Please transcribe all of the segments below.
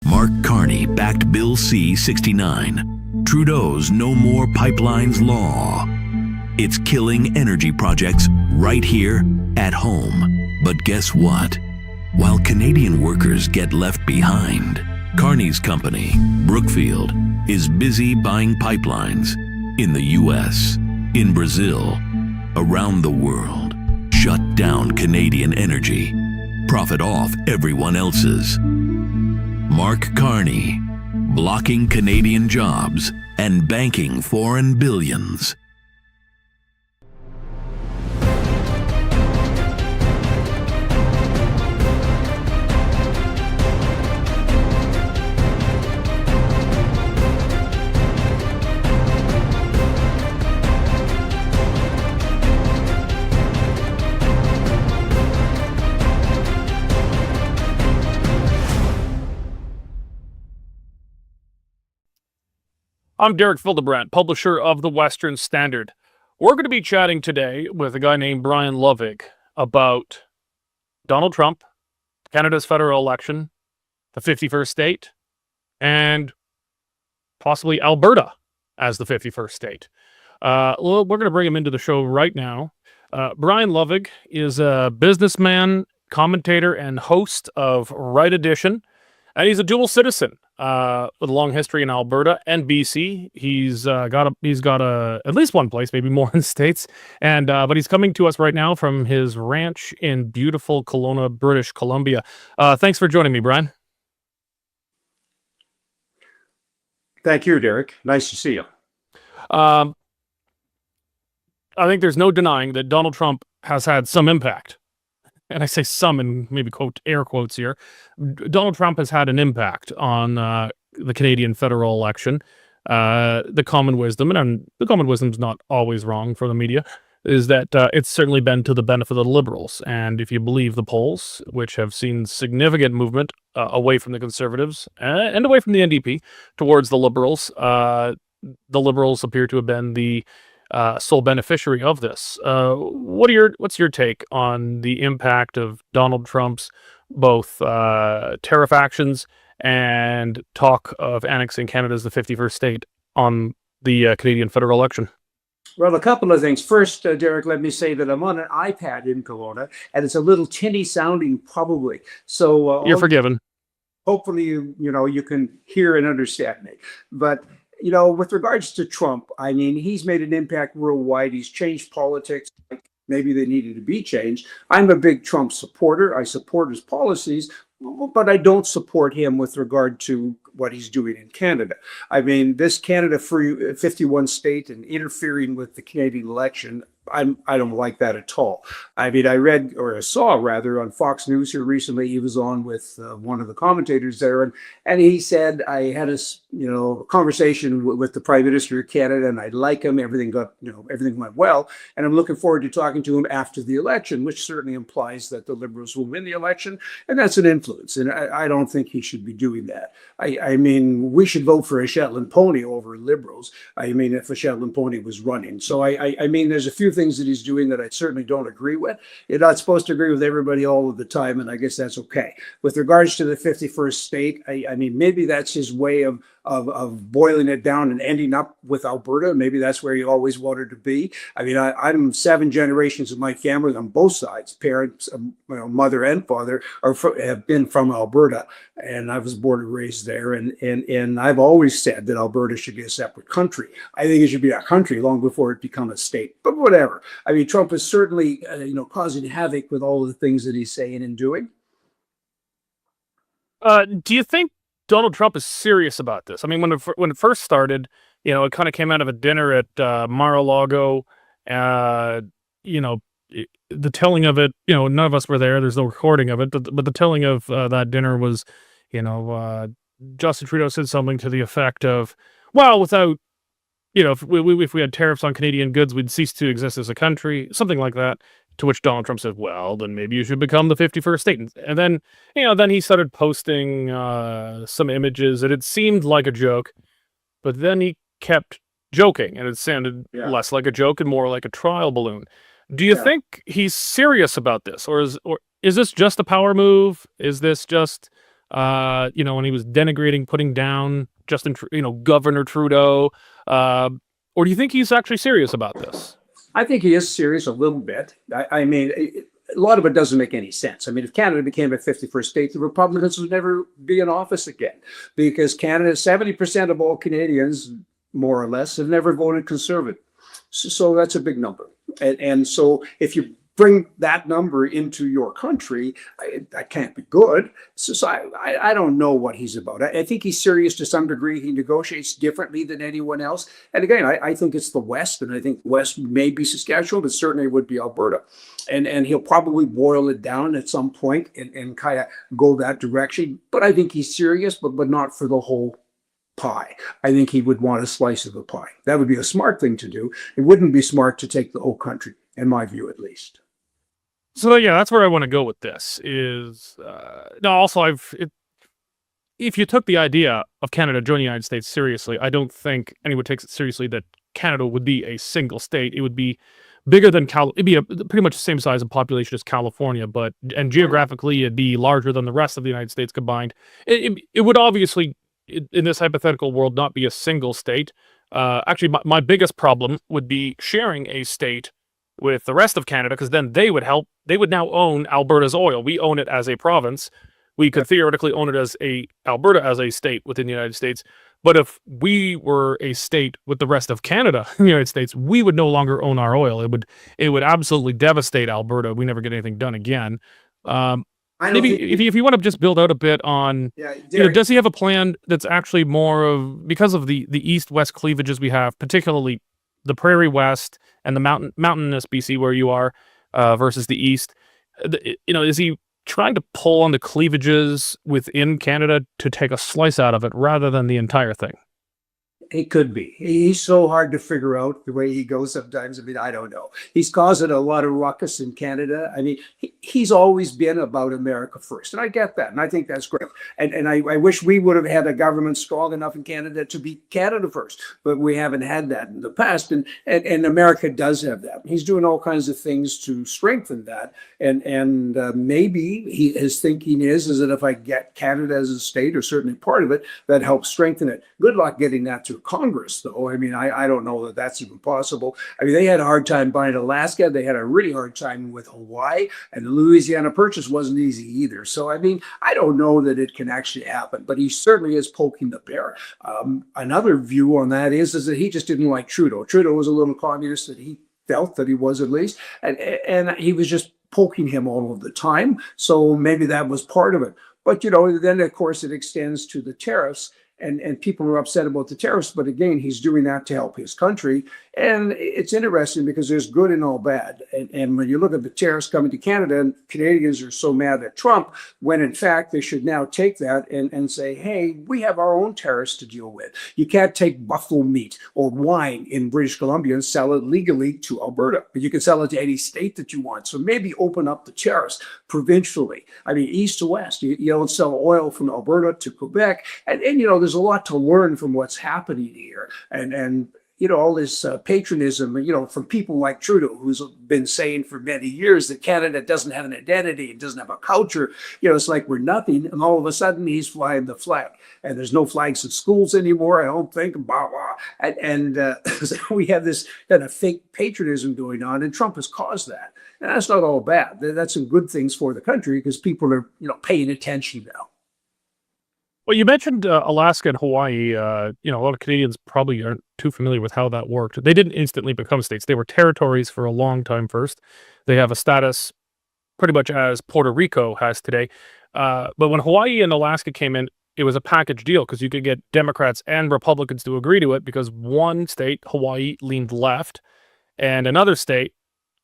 Mark Carney backed Bill C-69, Trudeau's No More Pipelines law. It's killing energy projects right here at home. But guess what? While Canadian workers get left behind, Carney's company, Brookfield, is busy buying pipelines in the US, in Brazil, around the world. Shut down Canadian energy. Profit off everyone else's. Mark Carney, blocking Canadian jobs and banking foreign billions. I'm Derek Fildebrandt, publisher of the Western Standard. We're going to be chatting today with a guy named Brian Lovig about Donald Trump, Canada's federal election, the 51st state, and possibly Alberta as the 51st state. We're going to bring him into the show right now. Brian Lovig is a businessman, commentator, and host of Right Edition, and he's a dual citizen. With a long history in Alberta and BC. He's got at least one place, maybe more in the States. And but he's coming to us right now from his ranch in beautiful Kelowna, British Columbia. Thanks for joining me, Brian. Thank you, Derek. Nice to see you. I think there's no denying that Donald Trump has had some impact. And I say some in maybe air quotes here. Donald Trump has had an impact on the Canadian federal election. The common wisdom, and the common wisdom is not always wrong for the media, is that it's certainly been to the benefit of the Liberals. And if you believe the polls, which have seen significant movement away from the Conservatives and away from the NDP towards the Liberals appear to have been the sole beneficiary of this. What's your take on the impact of Donald Trump's both tariff actions and talk of annexing Canada as the 51st state on the Canadian federal election? Well, a couple of things. First, Derek, let me say that I'm on an iPad in Kelowna, and it's a little tinny sounding probably. So you're forgiven. Hopefully, you can hear and understand me. But with regards to Trump, I mean, he's made an impact worldwide. He's changed politics. Maybe they needed to be changed. I'm a big Trump supporter. I support his policies, but I don't support him with regard to what he's doing in Canada. I mean, this Canada free 51 state and interfering with the Canadian election, I don't like that at all. I mean, I read, or I saw rather, on Fox News here recently, he was on with one of the commentators there, and he said, I had a conversation with the Prime Minister of Canada, and I like him. Everything went well, and I'm looking forward to talking to him after the election, which certainly implies that the Liberals will win the election, and that's an influence, and I don't think he should be doing that. I mean, we should vote for a Shetland pony over Liberals. I mean, if a Shetland pony was running. So I mean, there's a few things that he's doing that I certainly don't agree with. You're not supposed to agree with everybody all of the time, and I guess that's okay. With regards to the 51st state, I mean, maybe that's his way of boiling it down and ending up with Alberta. Maybe that's where he always wanted to be. I mean, I'm 7 generations of my family on both sides. Parents, mother and father, have been from Alberta, and I was born and raised there. And I've always said that Alberta should be a separate country. I think it should be a country long before it become a state. But whatever. I mean, Trump is certainly causing havoc with all of the things that he's saying and doing. Do you think Donald Trump is serious about this? I mean, when it first started, it kind of came out of a dinner at Mar-a-Lago. The telling of it, none of us were there. There's no recording of it, but the telling of that dinner was, Justin Trudeau said something to the effect of, well, without, if we had tariffs on Canadian goods, we'd cease to exist as a country, something like that. To which Donald Trump said, well, then maybe you should become the 51st state. And then, then he started posting some images, and it seemed like a joke, but then he kept joking, and it sounded less like a joke and more like a trial balloon. Do you think he's serious about this, or is this just a power move? Is this just when he was denigrating, putting down Governor Trudeau? Or do you think he's actually serious about this? I think he is serious a little bit. I mean, a lot of it doesn't make any sense. I mean, if Canada became a 51st state, the Republicans would never be in office again, because 70% of all Canadians, more or less, have never voted Conservative. So that's a big number. And so if you bring that number into your country, that can't be good. So I don't know what he's about. I think he's serious to some degree. He negotiates differently than anyone else. And again, I think it's the West, and I think West may be Saskatchewan, but certainly would be Alberta. And he'll probably boil it down at some point and kind of go that direction. But I think he's serious, but not for the whole pie. I think he would want a slice of the pie. That would be a smart thing to do. It wouldn't be smart to take the whole country, in my view, at least. So yeah, that's where I want to go with this. Is now also if you took the idea of Canada joining the United States seriously, I don't think anyone takes it seriously that Canada would be a single state. It would be bigger than it'd be pretty much the same size of population as California, and geographically it'd be larger than the rest of the United States combined. It would obviously, in this hypothetical world, not be a single state. Actually, my biggest problem would be sharing a state with the rest of Canada, because then they would now own Alberta's oil. We own it as a province. We could theoretically own it as Alberta as a state within the United States. But if we were a state with the rest of Canada in the United States, we would no longer own our oil. It would absolutely devastate Alberta. We never get anything done again. Maybe if you want to just build out a bit on, does he have a plan that's actually more of, because of the east-west cleavages we have, particularly the Prairie West and the mountainous BC where you are versus the east, is he trying to pull on the cleavages within Canada to take a slice out of it rather than the entire thing? It could be. He's so hard to figure out the way he goes sometimes. I mean, I don't know. He's causing a lot of ruckus in Canada. I mean, he's always been about America first. And I get that. And I think that's great. And I wish we would have had a government strong enough in Canada to be Canada first. But we haven't had that in the past. And America does have that. He's doing all kinds of things to strengthen that. And maybe his thinking is that if I get Canada as a state, or certainly part of it, that helps strengthen it. Good luck getting that to Congress, though. I mean, I don't know that that's even possible. I mean, they had a hard time buying Alaska. They had a really hard time with Hawaii, and the Louisiana Purchase wasn't easy either. So, I mean, I don't know that it can actually happen, but he certainly is poking the bear. Another view on that is that he just didn't like Trudeau. Trudeau was a little communist, that he felt that he was, at least, and he was just poking him all of the time. So maybe that was part of it. But, then, of course, it extends to the tariffs. And people are upset about the tariffs, but again, he's doing that to help his country. And it's interesting because there's good and all bad. And when you look at the tariffs coming to Canada, and Canadians are so mad at Trump, when in fact they should now take that and say, hey, we have our own tariffs to deal with. You can't take buffalo meat or wine in British Columbia and sell it legally to Alberta, but you can sell it to any state that you want. So maybe open up the tariffs provincially. I mean, east to west. You don't sell oil from Alberta to Quebec. And there's a lot to learn from what's happening here. And all this patriotism, from people like Trudeau, who's been saying for many years that Canada doesn't have an identity, it doesn't have a culture. It's like we're nothing. And all of a sudden he's flying the flag. And there's no flags in schools anymore, I don't think, blah, blah. And so we have this kind of fake patriotism going on, and Trump has caused that. And that's not all bad. That's some good things for the country, because people are, paying attention now. Well, you mentioned Alaska and Hawaii. A lot of Canadians probably aren't too familiar with how that worked. They didn't instantly become states. They were territories for a long time first. They have a status pretty much as Puerto Rico has today. But when Hawaii and Alaska came in, it was a package deal, because you could get Democrats and Republicans to agree to it, because one state, Hawaii, leaned left, and another state,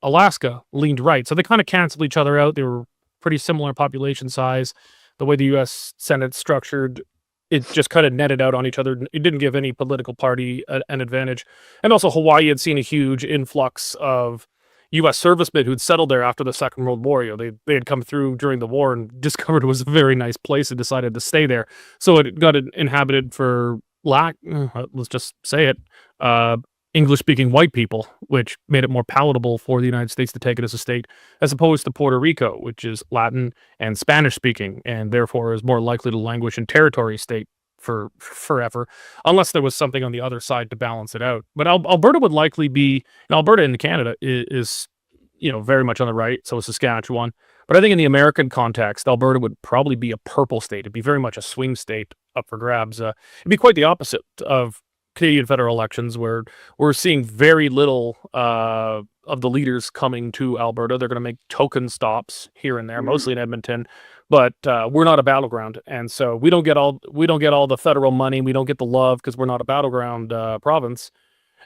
Alaska, leaned right. So they kind of canceled each other out. They were pretty similar population size. The way the U.S. Senate structured, it just kind of netted out on each other. It didn't give any political party an advantage. And also, Hawaii had seen a huge influx of U.S. servicemen who'd settled there after the Second World War. They had come through during the war and discovered it was a very nice place and decided to stay there. So it got inhabited for let's just say it, English-speaking white people, which made it more palatable for the United States to take it as a state, as opposed to Puerto Rico, which is Latin and Spanish-speaking, and therefore is more likely to languish in territory state for forever, unless there was something on the other side to balance it out. But Alberta would likely be, and Alberta in Canada is very much on the right, so is Saskatchewan. But I think in the American context, Alberta would probably be a purple state. It'd be very much a swing state up for grabs. It'd be quite the opposite of Canadian federal elections, where we're seeing very little of the leaders coming to Alberta. They're going to make token stops here and there, mostly in Edmonton, but we're not a battleground, and so we don't get all the federal money. We don't get the love because we're not a battleground province.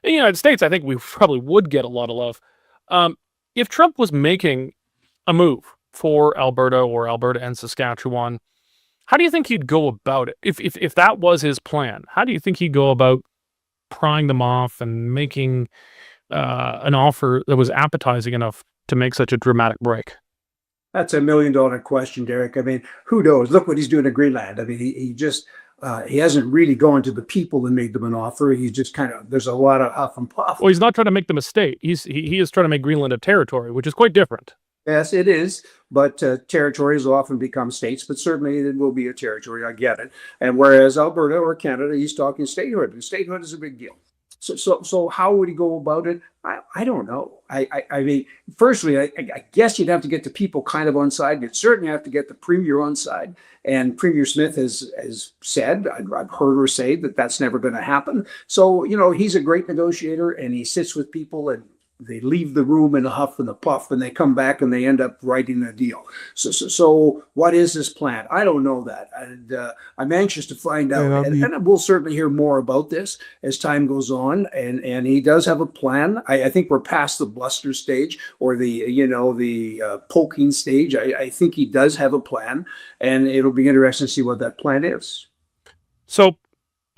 In the United States, I think we probably would get a lot of love. If Trump was making a move for Alberta or Alberta and Saskatchewan, how do you think he'd go about it? If that was his plan, how do you think he'd go about prying them off and making an offer that was appetizing enough to make such a dramatic break? That's $1 million question, Derek. I mean, who knows? Look what he's doing in Greenland. I mean, he just he hasn't really gone to the people and made them an offer. He's just there's a lot of huff and puff. Well, he's not trying to make them a state. He is trying to make Greenland a territory, which is quite different. Yes, it is, but territories often become states, but certainly it will be a territory. I get it. And whereas Alberta or Canada, he's talking statehood. And statehood is a big deal. So how would he go about it? I don't know. I mean, firstly, I guess you'd have to get the people kind of on side. You'd certainly have to get the premier on side. And Premier Smith has said, I've heard her say that that's never going to happen. So, he's a great negotiator, and he sits with people and they leave the room in a huff and a puff, and they come back and they end up writing a deal. So what is his plan? I don't know that. And I'm anxious to find out. And we'll certainly hear more about this as time goes on. And he does have a plan. I think we're past the bluster stage or the poking stage. I think he does have a plan, and it'll be interesting to see what that plan is. So,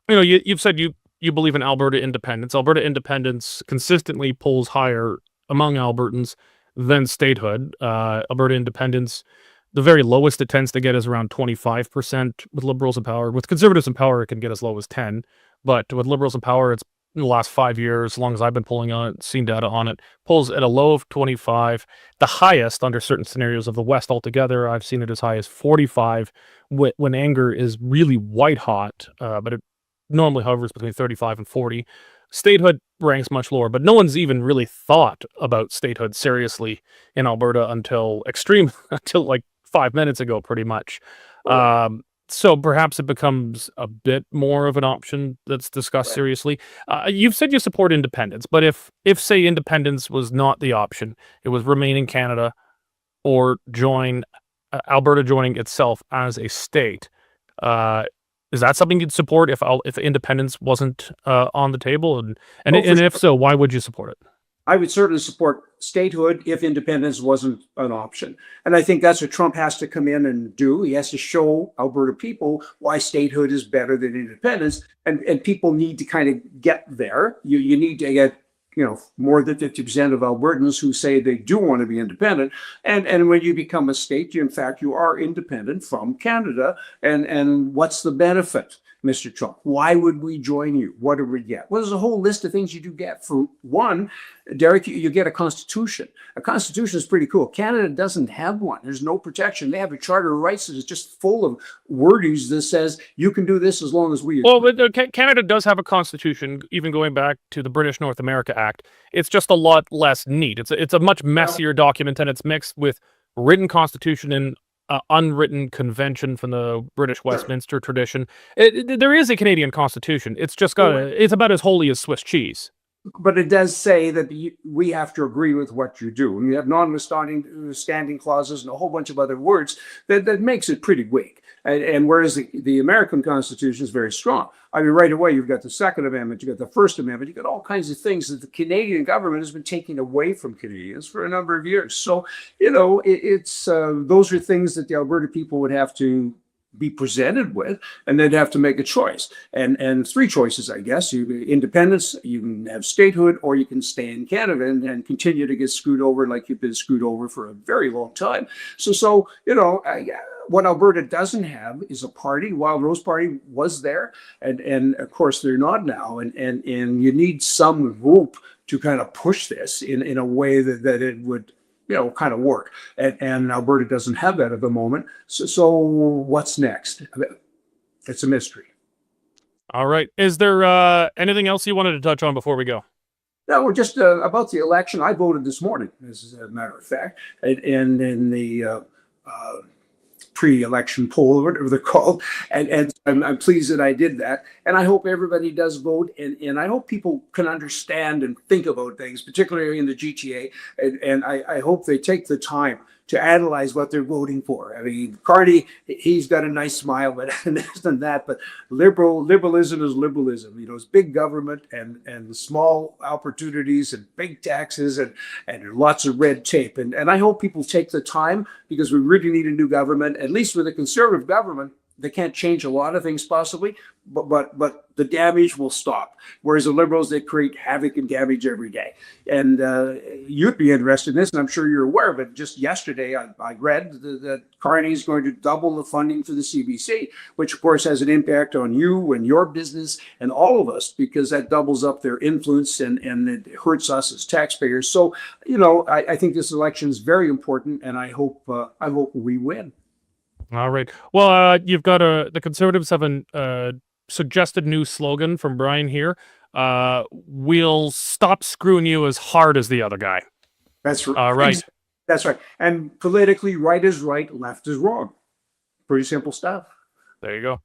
you've said you believe in Alberta independence. Alberta independence consistently polls higher among Albertans than statehood. Alberta independence, the very lowest it tends to get is around 25% with Liberals in power. With Conservatives in power, it can get as low as 10. But with Liberals in power, it's in the last 5 years, as long as I've been polling on it, seen data on it, polls at a low of 25. The highest under certain scenarios of the West altogether, I've seen it as high as 45 when anger is really white hot, but it normally hovers between 35 and 40. Statehood ranks much lower, but no one's even really thought about statehood seriously in Alberta until like 5 minutes ago, pretty much. So perhaps it becomes a bit more of an option that's discussed seriously. You've said you support independence, but if say independence was not the option, it was remain in Canada or join Alberta joining itself as a state, is that something you'd support if independence wasn't on the table? And if so, why would you support it? I would certainly support statehood if independence wasn't an option. And I think that's what Trump has to come in and do. He has to show Alberta people why statehood is better than independence. And people need to kind of get there. You need to get more than 50% of Albertans who say they do want to be independent. And when you become a state, you are independent from Canada. And what's the benefit, Mr. Trump? Why would we join you? What do we get? Well, there's a whole list of things you do get. For one, Derek, you get a constitution. A constitution is pretty cool. Canada doesn't have one. There's no protection. They have a charter of rights that is just full of wordings that says you can do this as long as we. Well, but Canada does have a constitution, even going back to the British North America Act. It's just a lot less neat. It's a much messier document, and it's mixed with written constitution and unwritten convention from the British Westminster tradition. There is a Canadian constitution. It's just it's about as holy as Swiss cheese. But it does say that we have to agree with what you do. And you have non-withstanding clauses and a whole bunch of other words that makes it pretty weak. And whereas the American Constitution is very strong. I mean, right away, you've got the Second Amendment, you've got the First Amendment, you've got all kinds of things that the Canadian government has been taking away from Canadians for a number of years. So, it's those are things that the Alberta people would have to be presented with, and they'd have to make a choice. And three choices, I guess. Independence, you can have statehood, or you can stay in Canada and continue to get screwed over like you've been screwed over for a very long time. So what Alberta doesn't have is a party. Wild Rose Party was there, and of course they're not now. And you need some group to kind of push this in a way that it would kind of work. And Alberta doesn't have that at the moment. So what's next? It's a mystery. All right. Is there anything else you wanted to touch on before we go? No, we're just about the election. I voted this morning, as a matter of fact, and in the pre-election poll, or whatever they're called, and I'm pleased that I did that. And I hope everybody does vote, and I hope people can understand and think about things, particularly in the GTA, and I hope they take the time to analyze what they're voting for. I mean, Carney, he's got a nice smile, but less than that. But liberalism is liberalism. It's big government and small opportunities and big taxes and lots of red tape. And I hope people take the time, because we really need a new government. At least with a conservative government, they can't change a lot of things possibly, but the damage will stop. Whereas the Liberals, they create havoc and damage every day. And you'd be interested in this, and I'm sure you're aware of it. Just yesterday, I read that Carney is going to double the funding for the CBC, which of course has an impact on you and your business and all of us, because that doubles up their influence and it hurts us as taxpayers. So, I think this election is very important, and I hope we win. All right. Well, you've got the Conservatives have a suggested new slogan from Brian here. We'll stop screwing you as hard as the other guy. That's right. Right. That's right. And politically, right is right, left is wrong. Pretty simple stuff. There you go.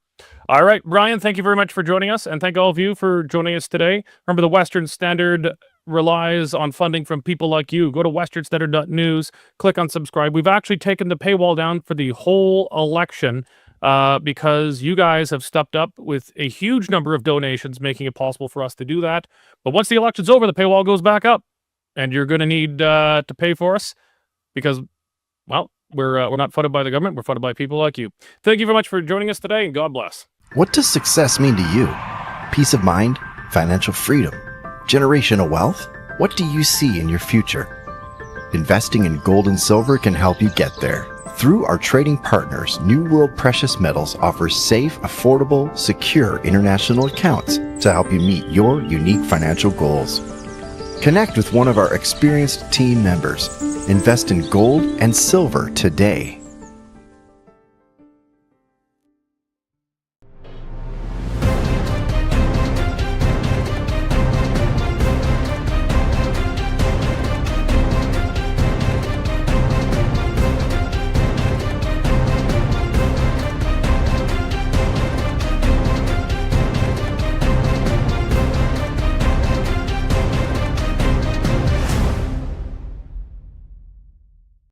All right, Brian, thank you very much for joining us, and thank all of you for joining us today. Remember, the Western Standard relies on funding from people like you. Go to westernstandard.news, click on subscribe. We've actually taken the paywall down for the whole election because you guys have stepped up with a huge number of donations, making it possible for us to do that. But once the election's over, the paywall goes back up, and you're going to need to pay for us because, well, we're not funded by the government. We're funded by people like you. Thank you very much for joining us today, and God bless. What does success mean to you? Peace of mind? Financial freedom? Generational wealth? What do you see in your future? Investing in gold and silver can help you get there. Through our trading partners, New World Precious Metals offers safe, affordable, secure international accounts to help you meet your unique financial goals. Connect with one of our experienced team members. Invest in gold and silver today.